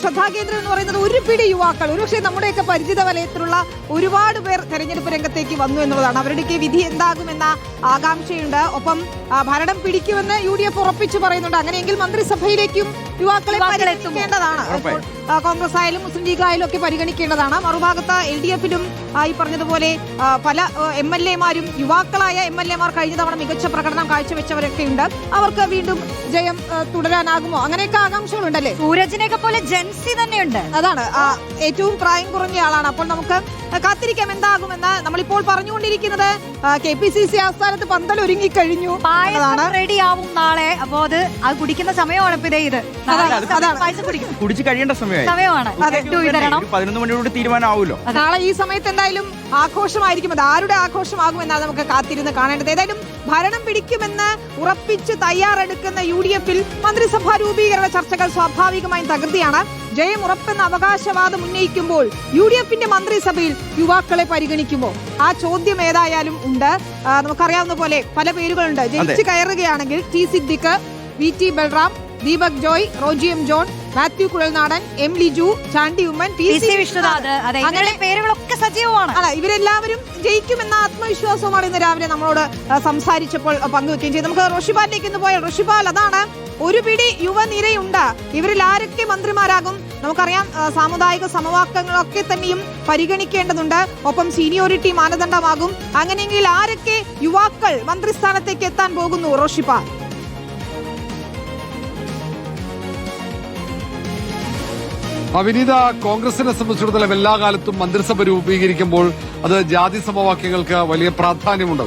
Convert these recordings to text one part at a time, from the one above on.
ശ്രദ്ധാകേന്ദ്രം എന്ന് പറയുന്നത് ഒരു പിടി യുവാക്കൾ, ഒരുപക്ഷെ നമ്മുടെയൊക്കെ പരിചിത വലയത്തിലുള്ള ഒരുപാട് പേർ തെരഞ്ഞെടുപ്പ് രംഗത്തേക്ക് വന്നു എന്നുള്ളതാണ്. അവരുടെയൊക്കെ വിധി എന്താകുമെന്ന ആകാംക്ഷയുണ്ട്. ഒപ്പം ഭരണം പിടിക്കുമെന്ന് UDF ഉറപ്പിച്ചു പറയുന്നുണ്ട്. അങ്ങനെയെങ്കിൽ മന്ത്രിസഭയിലേക്കും യുവാക്കളെ പരിഗണിക്കേണ്ടതാണ്. കോൺഗ്രസ് ആയാലും മുസ്ലിം ലീഗ് ആയാലും ഒക്കെ പരിഗണിക്കേണ്ടതാണ്. മറുഭാഗത്ത് LDF-ലും ഈ പറഞ്ഞതുപോലെ പല MLA-മാരും യുവാക്കളായ MLA-മാർ കഴിഞ്ഞ തവണ മികച്ച പ്രകടനം കാഴ്ചവെച്ചവരൊക്കെ ഉണ്ട്. അവർക്ക് വീണ്ടും ജയം തുടരാനാകുമോ? അങ്ങനെയൊക്കെ ആകാംക്ഷകളുണ്ടല്ലേ. സൂരജിനെയൊക്കെ പോലെ ജെൻസി തന്നെയുണ്ട്. അതാണ് ഏറ്റവും പ്രായം കുറഞ്ഞ ആളാണ്. അപ്പോൾ നമുക്ക് കാത്തിരിക്കാം എന്താകുമെന്ന്. നമ്മളിപ്പോൾ പറഞ്ഞുകൊണ്ടിരിക്കുന്നത് KPCC ആസ്ഥാനത്ത് പന്തൽ ഒരുങ്ങിക്കഴിഞ്ഞു. റെഡി ആവും നാളെ. അപ്പോ അത് കുടിക്കുന്ന സമയമാണ് ഇപ്പൊ ഇത്. കുടിച്ചു കഴിയേണ്ട സമയമാണ്. 11 മണിയോട് തീരുമാനമാവുമല്ലോ. നാളെ ഈ സമയത്ത് എന്തായാലും ആഘോഷമായിരിക്കും. അത് ആരുടെ ആഘോഷമാകുമെന്നാണ് നമുക്ക് കാത്തിരുന്ന് കാണേണ്ടത്. ഏതായാലും ഭരണം പിടിക്കുമെന്ന് ഉറപ്പിച്ച് തയ്യാറെടുക്കുന്ന UDF-ൽ മന്ത്രിസഭാ രൂപീകരണ ചർച്ചകൾ സ്വാഭാവികമായും തകൃതിയാണ്. ജയം ഉറപ്പെന്ന അവകാശവാദം ഉന്നയിക്കുമ്പോൾ UDF-ന്റെ മന്ത്രിസഭയിൽ യുവാക്കളെ പരിഗണിക്കുമോ? ആ ചോദ്യം ഏതായാലും ഉണ്ട്. നമുക്കറിയാവുന്ന പോലെ പല പേരുകളുണ്ട്. ജയിച്ചു കയറുകയാണെങ്കിൽ T. Siddique, VT Balram, Deepak Joy, Roji M. John, Mathew Kuzhalnadan, M. Liju, Chandy Oommen, PC Vishwanath, അങ്ങനെ പേരുകളൊക്കെ സജീവമാണ്. ഇവരെല്ലാവരും ജയിക്കുമെന്ന ആത്മവിശ്വാസവുമാണ് ഇന്ന് രാവിലെ നമ്മളോട് സംസാരിച്ചപ്പോൾ പങ്കുവെക്കുകയും ചെയ്തു. നമുക്ക് റോഷിപാലിലേക്ക് ഇന്ന് പോയാൽ, റോഷിപാൽ, അതാണ് ഒരു പിടി യുവനിരയുണ്ട്. ഇവരിൽ ആരൊക്കെ മന്ത്രിമാരാകും? നമുക്കറിയാം സാമുദായിക സമവാക്യങ്ങളൊക്കെ തന്നെയും പരിഗണിക്കേണ്ടതുണ്ട്. ഒപ്പം സീനിയോറിറ്റി മാനദണ്ഡമാകും. അങ്ങനെയെങ്കിൽ ആരൊക്കെ യുവാക്കൾ മന്ത്രിസ്ഥാനത്തേക്ക് എത്താൻ പോകുന്നു റോഷിപാൽ? വിനീത, കോൺഗ്രസിനെ സംബന്ധിച്ചിടത്തോളം എല്ലാ കാലത്തും മന്ത്രിസഭ രൂപീകരിക്കുമ്പോൾ അത് ജാതി സമവാക്യങ്ങൾക്ക് വലിയ പ്രാധാന്യമുണ്ട്.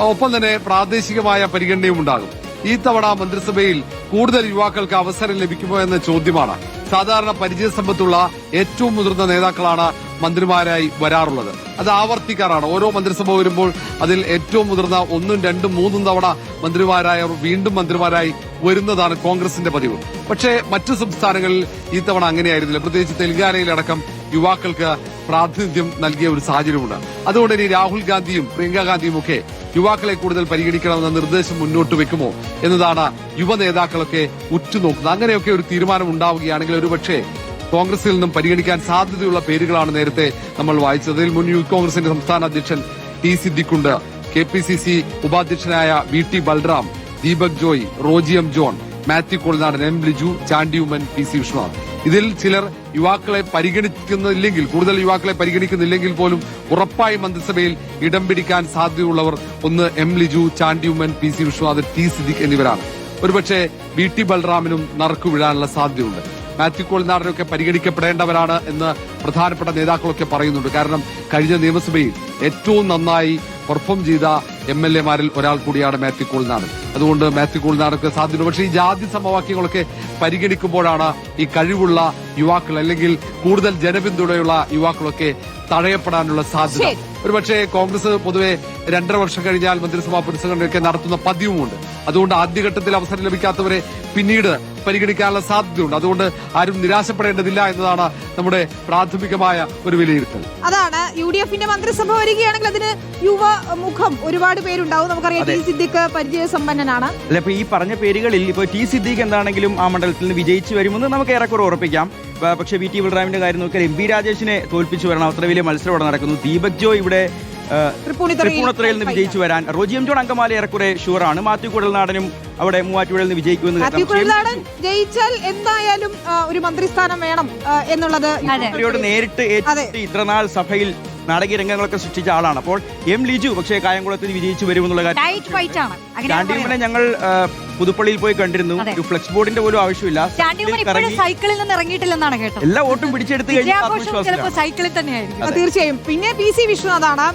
ഒപ്പം തന്നെ പ്രാദേശികമായ പരിഗണനയും ഉണ്ടാകും. ഈ തവണ മന്ത്രിസഭയിൽ കൂടുതൽ യുവാക്കൾക്ക് അവസരം ലഭിക്കുമോ എന്ന ചോദ്യമാണ്. സാധാരണ പരിചയസമ്പത്തുള്ള ഏറ്റവും മുതിർന്ന നേതാക്കളാണ് മന്ത്രിമാരായി വരാറുള്ളത്. അത് ആവർത്തിക്കാറാണ്. ഓരോ മന്ത്രിസഭ വരുമ്പോൾ അതിൽ ഏറ്റവും മുതിർന്ന 1, 2, 3 തവണ മന്ത്രിമാരായവർ വീണ്ടും മന്ത്രിമാരായി വരുന്നതാണ് കോൺഗ്രസിന്റെ പതിവ്. പക്ഷേ മറ്റു സംസ്ഥാനങ്ങളിൽ ഈ തവണ അങ്ങനെയായിരുന്നില്ല. പ്രത്യേകിച്ച് തെലങ്കാനയിലടക്കം യുവാക്കൾക്ക് പ്രാതിനിധ്യം നൽകിയ ഒരു സാഹചര്യമുണ്ട്. അതുകൊണ്ട് ഇനി രാഹുൽ ഗാന്ധിയും പ്രിയങ്ക ഗാന്ധിയും ഒക്കെ യുവാക്കളെ കൂടുതൽ പരിഗണിക്കണമെന്ന നിർദ്ദേശം മുന്നോട്ട് വെക്കുമോ എന്നതാണ് യുവ നേതാക്കളൊക്കെ ഉറ്റുനോക്കുന്നത്. അങ്ങനെയൊക്കെ ഒരു തീരുമാനം ഉണ്ടാവുകയാണെങ്കിൽ ഒരുപക്ഷെ കോൺഗ്രസിൽ നിന്നും പരിഗണിക്കാൻ സാധ്യതയുള്ള പേരുകളാണ് നേരത്തെ നമ്മൾ വായിച്ചത്. അതിൽ മുൻ യൂത്ത് കോൺഗ്രസിന്റെ സംസ്ഥാന അധ്യക്ഷൻ T. സിദ്ദിഖുണ്ട്, KPCC ഉപാധ്യക്ഷനായ VT Balram, Deepak Joy, Roji M. John, Mathew Kuzhalnadan, M. Liju, Chandy Oommen, PC Vishwanath. ഇതിൽ ചിലർ യുവാക്കളെ പരിഗണിക്കുന്നില്ലെങ്കിൽ, കൂടുതൽ യുവാക്കളെ പരിഗണിക്കുന്നില്ലെങ്കിൽ പോലും ഉറപ്പായി മന്ത്രിസഭയിൽ ഇടം പിടിക്കാൻ സാധ്യതയുള്ളവർ ഒന്ന് M. Liju, Chandy Oommen, PC Vishwanath, T. Siddique എന്നിവരാണ്. ഒരുപക്ഷെ VT ബൽറാമിനും നറുക്കു വീഴാനുള്ള സാധ്യതയുണ്ട്. മാത്യു കുഴൽനാടനൊക്കെ പരിഗണിക്കപ്പെടേണ്ടവരാണ് എന്ന് പ്രധാനപ്പെട്ട നേതാക്കളൊക്കെ പറയുന്നുണ്ട്. കാരണം കഴിഞ്ഞ നിയമസഭയിൽ ഏറ്റവും നന്നായി പെർഫോം ചെയ്ത MLA-മാരിൽ ഒരാൾ കൂടിയാണ് മാത്യു കുഴൽനാടൻ. അതുകൊണ്ട് മാത്യു കുഴൽനാടനൊക്കെ സാധ്യത. പക്ഷേ ഈ ജാതി സമവാക്യങ്ങളൊക്കെ പരിഗണിക്കുമ്പോഴാണ് ഈ കഴിവുള്ള യുവാക്കൾ അല്ലെങ്കിൽ കൂടുതൽ ജനപിന്തുണയുള്ള യുവാക്കളൊക്കെ തഴയപ്പെടാനുള്ള സാധ്യത. ഒരുപക്ഷെ കോൺഗ്രസ് പൊതുവെ 2.5 വർഷം കഴിഞ്ഞാൽ മന്ത്രിസഭാ പുനഃസംഘടനയൊക്കെ നടത്തുന്ന പതിവുമുണ്ട്. അതുകൊണ്ട് ആദ്യഘട്ടത്തിൽ അവസരം ലഭിക്കാത്തവരെ പിന്നീട് പരിഗണിക്കാനുള്ള സാധ്യതയുണ്ട്. അതുകൊണ്ട് ആരും നിരാശപ്പെടേണ്ടതില്ല എന്നതാണ് നമ്മുടെ പ്രാഥമികമായ ഒരു വിലയിരുത്തൽ. അതാണ് UDF-ന്റെ മന്ത്രിസഭ വരികയാണെങ്കിൽ അതിന് യുവമുഖം ഒരുപാട് പേരുണ്ടാവും. നമുക്കറിയാം T. സിദ്ദിഖ് പരിചയസമ്പന്നനാണ്. അല്ല, ഇപ്പൊ ഈ പറഞ്ഞ പേരുകളിൽ ഇപ്പൊ T. സിദ്ദിഖ് എന്താണെങ്കിലും ആ മണ്ഡലത്തിൽ നിന്ന് വിജയിച്ചു വരുമെന്ന് നമുക്ക് ഏറെക്കുറെ ഉറപ്പിക്കാം. പക്ഷേ VT ബൽറാമിന്റെ കാര്യം നോക്കിയാൽ MP രാജേഷിനെ തോൽപ്പിച്ചു വരണം. അത്ര വലിയ മത്സരം അവിടെ നടക്കുന്നു. ദീപക് ജോയ് ഇവിടെ തൃപ്പൂണിത്തുറയിൽ നിന്ന് വിജയിച്ചു വരാൻ. റോജി M. ജോൺ അങ്കമാലി ഏറെക്കുറെ ഷുവറാണ്. മാത്യു കുഴൽനാടനും അവിടെ മൂവാറ്റുപുഴയിൽ നിന്ന് വിജയിക്കുമെന്ന് ജയിച്ചാൽ എന്തായാലും ഒരു മന്ത്രിസ്ഥാനം വേണം എന്നുള്ളത് നേരിട്ട് ഇത്രനാൾ സഭയിൽ നാടകീയ രംഗങ്ങളൊക്കെ സൃഷ്ടിച്ച ആളാണ്. അപ്പോൾ M. ലിജു പക്ഷേ കായംകുളത്തിൽ വിജയിച്ചു വരുമെന്നുള്ള കാര്യം ഞങ്ങൾ പുതുപ്പള്ളിയിൽ പോയി കണ്ടിരുന്നു. ഒരു ഫ്ലെക്സ് ബോർഡിന്റെ പോലും ആവശ്യമില്ല. സൈക്കിളിൽ നിന്ന് ഇറങ്ങിയിട്ടില്ലെന്നാണ് കേട്ടത്. എല്ലാ വോട്ടും പിടിച്ചെടുത്ത് സൈക്കിളിൽ തന്നെയായിരിക്കും. തീർച്ചയായും. പിന്നെ PC വിശ്വനാഥാണ്,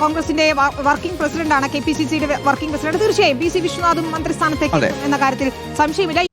കോൺഗ്രസിന്റെ വർക്കിംഗ് പ്രസിഡന്റാണ്, KPCC-യുടെ വർക്കിംഗ് പ്രസിഡന്റ്. തീർച്ചയായും PC വിശ്വനാഥും മന്ത്രിസ്ഥാനത്തേക്ക് എന്ന കാര്യത്തിൽ സംശയമില്ല.